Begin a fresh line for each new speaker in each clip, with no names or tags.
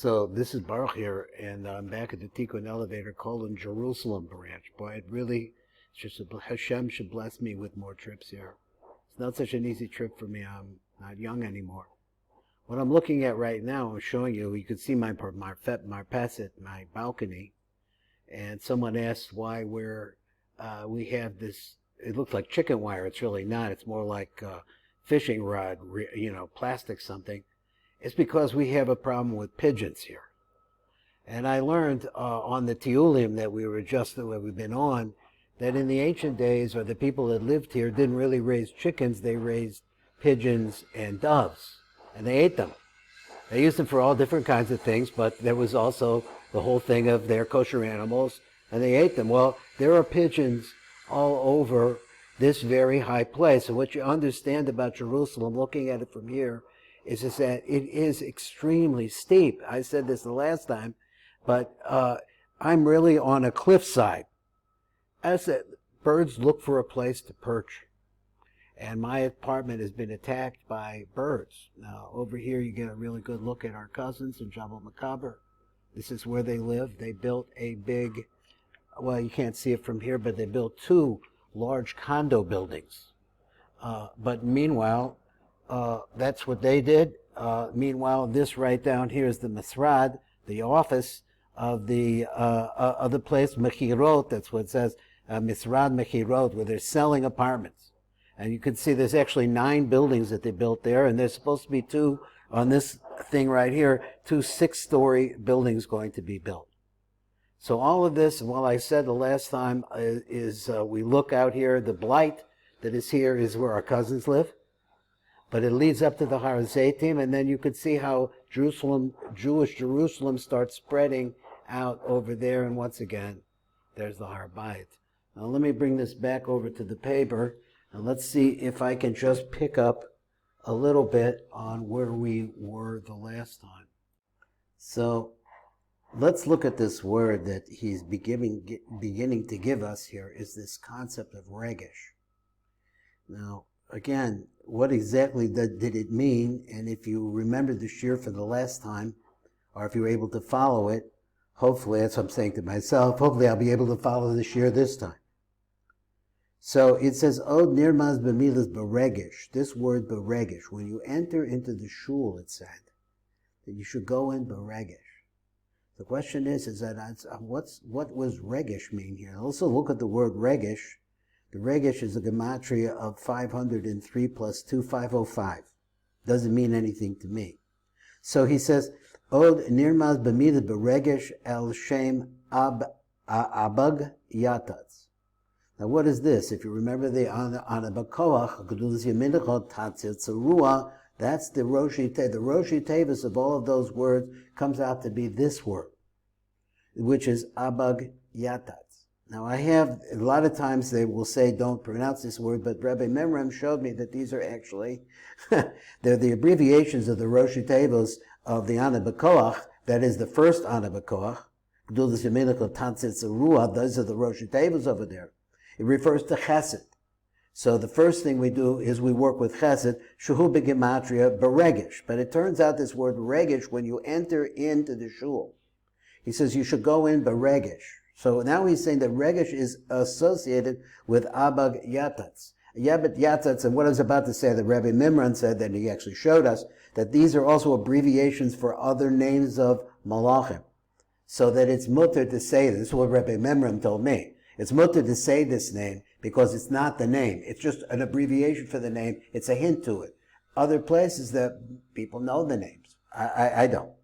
So this is Baruch here, and I'm back at the Tikkun Elevator Colon Jerusalem branch. Boy, it's just Hashem should bless me with more trips here. It's not such an easy trip for me. I'm not young anymore. What I'm looking at right now, I'm showing you. You can see my passage, my balcony, and someone asked why we have this. It looks like chicken wire. It's really not. It's more like fishing rod, plastic something. It's because we have a problem with pigeons here. And I learned on the Tiulim that we've been on, that in the ancient days, or the people that lived here didn't really raise chickens, they raised pigeons and doves, and they ate them. They used them for all different kinds of things, but there was also the whole thing of they're kosher animals, and they ate them. Well, there are pigeons all over this very high place, and what you understand about Jerusalem, looking at it from here, is that it is extremely steep. I said this the last time, but I'm really on a cliffside. As I said, birds look for a place to perch. And my apartment has been attacked by birds. Now, over here you get a really good look at our cousins in Jabal Macaber. This is where they live. They built a big, well, you can't see it from here, but they built 2 large condo buildings. But meanwhile, that's what they did. Meanwhile, this right down here is the Misrad, the office of the place, Mechirot, that's what it says, Misrad Mechirot, where they're selling apartments. And you can see there's actually 9 buildings that they built there, and there's supposed to be 2, on this thing right here, 2 6-story buildings going to be built. So all of this, well, I said the last time, we look out here, the blight that is here is where our cousins live. But it leads up to the Har Zaytim, and then you could see how Jewish Jerusalem starts spreading out over there, and once again, there's the Har Habayit. Now let me bring this back over to the paper, and let's see if I can just pick up a little bit on where we were the last time. So let's look at this word that he's beginning to give us here, is this concept of regesh. Now, again, what exactly did it mean? And if you remember the shiur for the last time, or if you were able to follow it, hopefully, that's what I'm saying to myself, hopefully I'll be able to follow the shiur this time. So it says, Od nirmaz b'milas beregesh. This word beregesh, when you enter into the shul, it said, that you should go in beregesh. The question is that what was regesh mean here? Also look at the word regesh. The regesh is a gematria of 503 plus 2, 505. Doesn't mean anything to me. So he says, Od nirmaz b'milah beregesh el shem abag yatatz. Now what is this? If you remember the anabakoach, gedulas yaminichot tatzit tzarua, that's the Roshi Tevis. The Roshi Tevis of all of those words comes out to be this word, which is abag yatatz. Now I have, a lot of times they will say don't pronounce this word, but Rabbi Memram showed me that these are actually, they're the abbreviations of the Roshi Tevis of the Ana B'Koach, that is the first Ana B'Koach, Gdulas Yeminichot Tatzit Tzarua, those are the Roshi Tevis over there. It refers to Chesed. So the first thing we do is we work with Chesed, Shuhu B'Gematria Beregesh. But it turns out this word Regesh, when you enter into the shul, he says you should go in Beregesh. So now he's saying that regesh is associated with abag yatatz. Yabet yatatz, and what I was about to say, that Rabbi Mimran said, that he actually showed us, that these are also abbreviations for other names of malachim. So that it's mutter to say this is what Rabbi Mimran told me. It's mutter to say this name because it's not the name. It's just an abbreviation for the name. It's a hint to it. Other places that people know the names. I don't.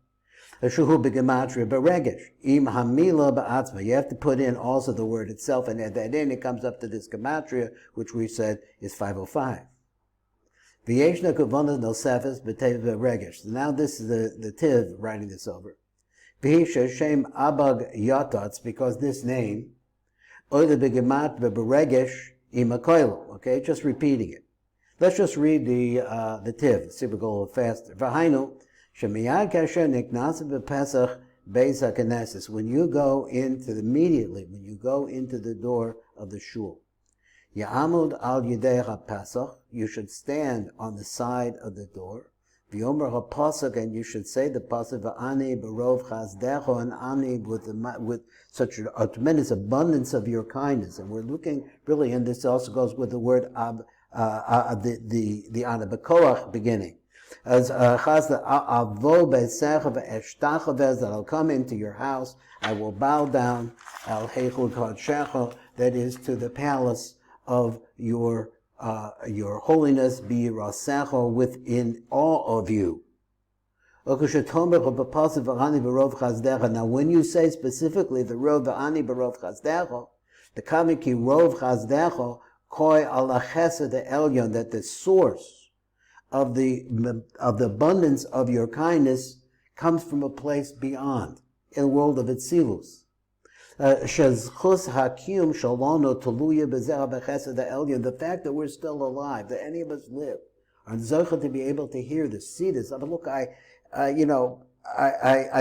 Shuhu b'gematria beregesh. Im hamila ba'atzma. You have to put in also the word itself, and at that end it comes up to this gematria, which we said is 505. V'yeshna kavana nosefes b'tev beregesh. Now this is the Tiv writing this over. V'hisha shem abag yatatz, because this name, oida b'gemat beregesh imakoilo. Okay, just repeating it. Let's just read the Tiv. See if we go a little faster. V'hainu. When you go immediately when you go into the door of the shul, you should stand on the side of the door, V'yomer ha-pasuk, and you should say the pasuk, v'ani b'rov chazdecho, and ani with such a tremendous abundance of your kindness. And we're looking really, and this also goes with the word the ana b'koach beginning. As chaz avo b'secha v'eshtacha that I'll come into your house, I will bow down al heichul kodshecha, that is to the palace of your holiness, be rasecha, within all of you. Now, when you say specifically the rov v'ani barov chazdecho, the kamiki rov chazdecho koi ala chesed elyon, that the source of the abundance of your kindness comes from a place beyond, in the world of Itzilus. The fact that we're still alive, that any of us live, are zocheh to be able to hear this, see this. I mean, look, I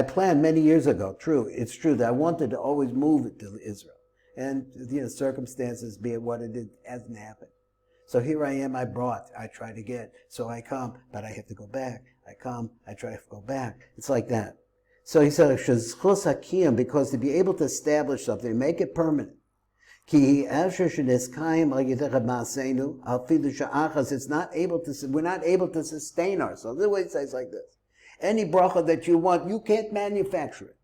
planned many years ago. It's true that I wanted to always move to Israel, and circumstances, be it what it is, hasn't happened. So here I am. I try to get. So I come, but I have to go back. I come, I try to go back. It's like that. So he said, because to be able to establish something, make it permanent. It's not able to, we're not able to sustain ourselves. The way it says like this. Any bracha that you want, you can't manufacture it.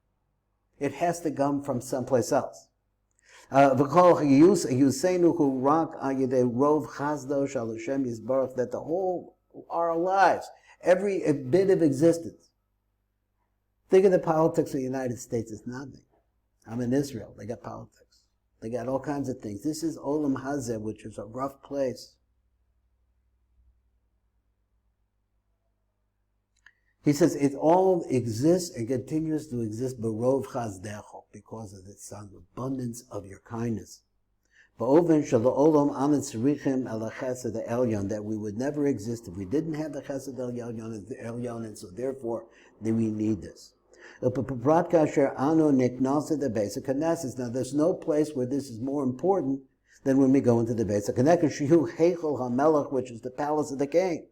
It has to come from someplace else. That the whole, our lives, every bit of existence. Think of the politics of the United States. It's nothing. I'm in Israel. They got politics. They got all kinds of things. This is Olam Hazeh, which is a rough place. He says it all exists and continues to exist barov chazdecho, because of the abundance of your kindness. That we would never exist if we didn't have the chesed elyon, and so therefore we need this. Now, there's no place where this is more important than when we go into the Beis HaKnesses, which is the palace of the king.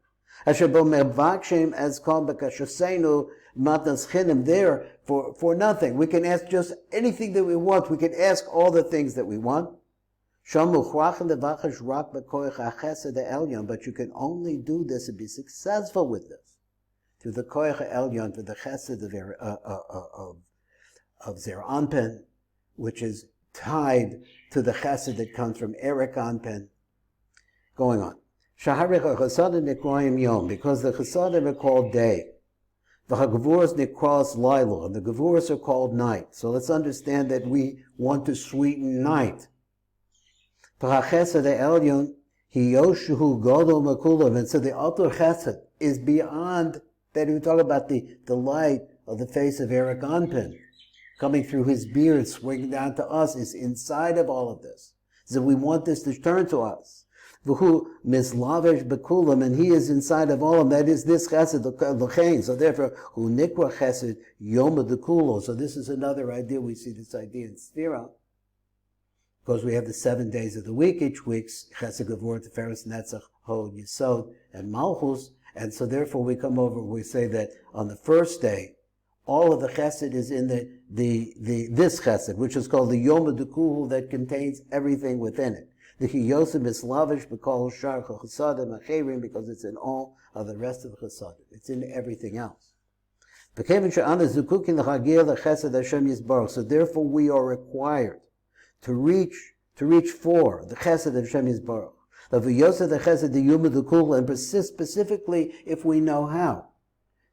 There for nothing. We can ask just anything that we want. We can ask all the things that we want. But you can only do this and be successful with this through the koach elyon, through the chesed of Zer Anpen, which is tied to the chesed that comes from Eric Anpen. Going on. Because the chesadim are called day. The hagvuros nikras lailo, and the gvuros are called night. So let's understand that we want to sweeten night. And so the alter chesed is beyond that. We talk about the light of the face of Eric Anpen coming through his beard, swinging down to us, is inside of all of this. So we want this to turn to us. V'hu mislavesh bekulam, and he is inside of all of them. That is this chesed l'chein. So therefore, hu nikra chesed yom dekulo. So this is another idea. We see this idea in Sfira, because we have the 7 days of the week. Each week's chesed gevurah, teferes, netzach, hod, yesod, and malchus. And so therefore we come over, we say that on the first day, all of the chesed is in this chesed, which is called the yom dekulo, that contains everything within it. The Yosef is lavish because it's in all of the rest of the chesadim. It's in everything else. So therefore we are required to reach for the chesed of Shem Yisbarach. And persist specifically, if we know how,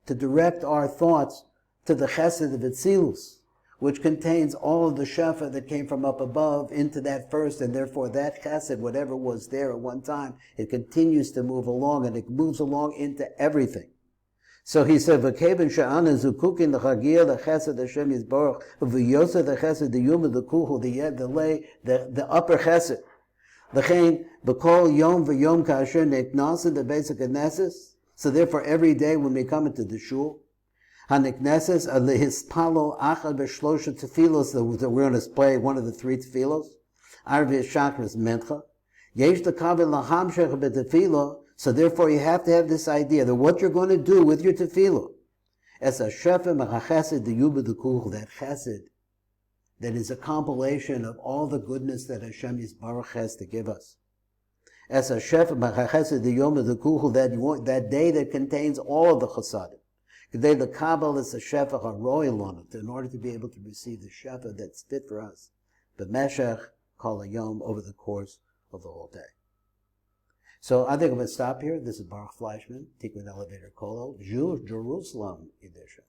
to direct our thoughts to the chesed of Itzilus, which contains all of the shefa that came from up above into that first, and therefore that chesed, whatever was there at one time, it continues to move along, and it moves along into everything. So he said, "V'kevin she'ana zukukin the chagia the chesed Hashem Yisbarach v'yosa the chesed the yuma the kuhu the upper chesed l'chein b'kol yom v'yom kasher neknasin the Beis HaKnesses." So therefore, every day when we come into the shul, Hanikneses lehispalo achad b'shlosha tefilos, that we're going to play one of the 3 tefilos. Arvi shachris mencha. Yesh lekaveh lahamshech b'tefilo. So therefore you have to have this idea that what you're going to do with your tefillah, as a shefa machachesed the yuba the kuch, that chesed, that is a compilation of all the goodness that Hashem Yisbarach has to give us. As a shefa machachesed the yom the kuch, that day that contains all of the chasadim. Today the Kabbalah is a shefa haroyal on it, in order to be able to receive the shefa that's fit for us. But meshech kol hayom, over the course of the whole day. So I think I'm going to stop here. This is Baruch Fleischman, Tikkun Elevator Kolo, Jerusalem edition.